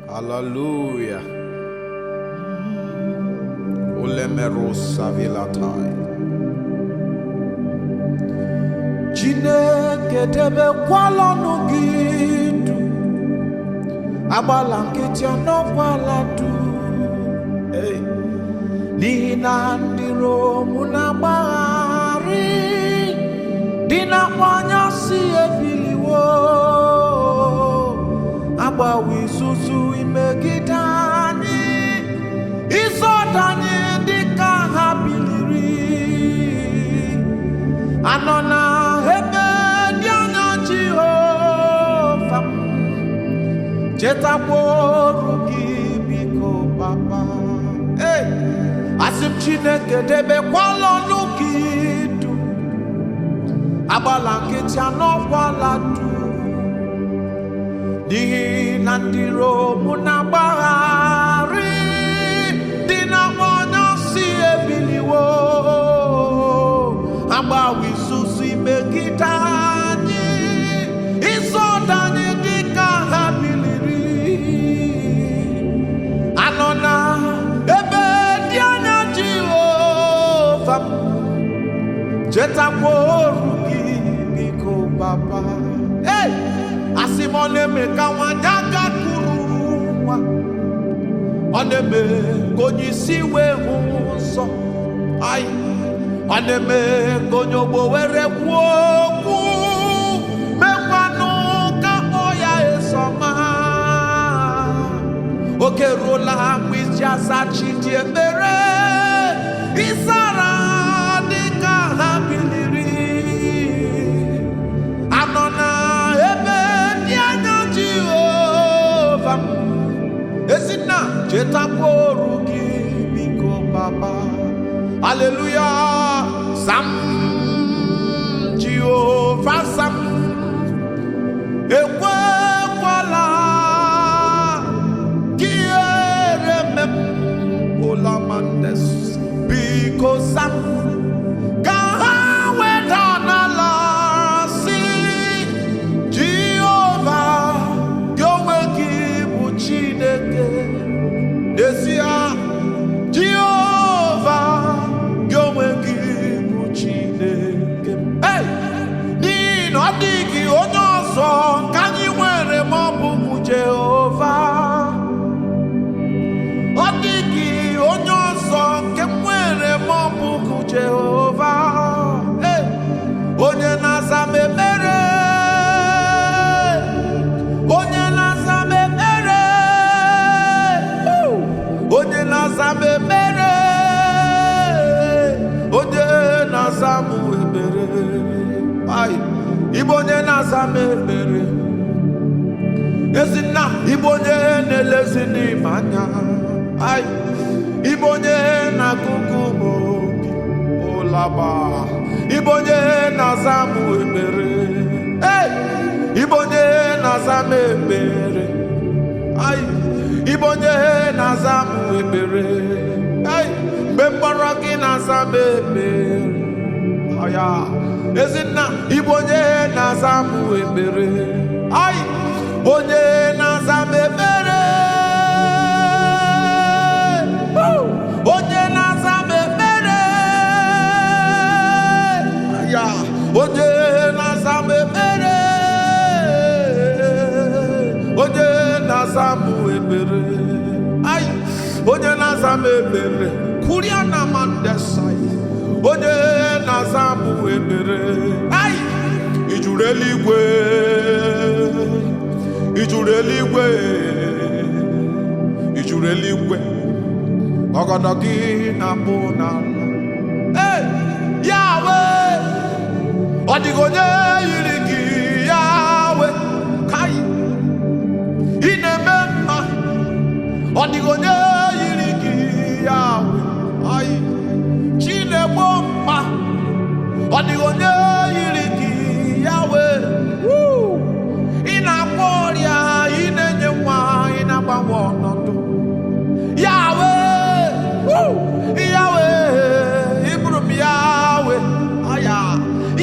Hallelujah. Olemerosa vilatai. Chineke debe kwala nugidu. Abala nkiti anokwala tu. Hey. Nina ndiro munabari. Dina wanyasi ebiliwo. Abawi susu imegitani. Isotani dika habiliri. Anona hebe diana Jehovah. Jetaboru gibiko papa. Hey, asim Chineke debe kwala nugidu. Abala nkiti anokwala tu. Di nandiro munabari. Dina wanyasi ebiliwo. Abawi susu imegitani. Isodani dika habiliri. Anona ebe diana Jehovah. Jetaboru gibiko baba. Hey, asimone meka wanyaga kuruwa. Oneme konyisiwe hunso. Ay, oneme konyobo were kwoku. Mekwanu ka oya esoma. Oke rola kwisjasa chiti ebere. Isara dika habiliri. Anona ebe diana Jehovah. Esina jetaboru gibiko baba. Hallelujah. Sam Jehovah Sam. Ekwe kwala kieremem olamandes. Because Sam Gahawe donala si Jehovah Yowe gibu Chineke Desia Jehovah Yowe gibu Chineke. Hey, Nino digi onyoso kanyi were mobuku Jehovah. Odigi onyoso kemwere mobuku Jehovah. Hey, onye nazame mere. Onye nazame mere. Onye nazame mere. Onye nazamu ebere. Ay, ibonye nazame mere. Ezina ibonye nelezini manya. Ay, ibonye na kukumobi olaba. Ibonye nazamu ebere. Hey, ibonye nazame ebere. Ay, ibonye nazamu ebere. Hey, bembaraki nazame ebere. Aya, ezina ibonye nazamu ebere. Ay, onye nazame ebere. Onye nazame ebere. Aya, onye nazame ebere. Onye nazamu ebere. Ay, onye nazame ebere. Kuriana mandesai. Onye nazamu ebere. Ay, ijureligwe. Ijureligwe. Ijureligwe. Ogodogi na bonala. Hey, Yahweh. Odigonye yirigi Yahweh. Kai. Inemema. Odigonye yirigi Yahweh. Ay. Chinebomba. Odigonye yirigi Yahweh. Woo. Inaporia inenyewa inabawonodo. Yahweh. Woo. Yahweh. Ibrum Yahweh. Aya.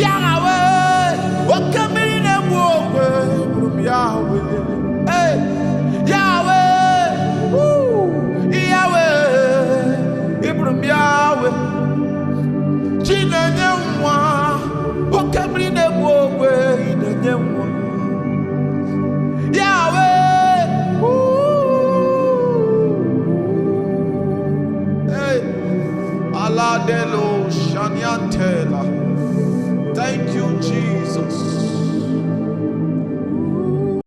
Yahweh. Okamine mwowe. Ibrum Yahweh. Hey. Yahweh. Delo Shanyantela. Thank you, Jesus.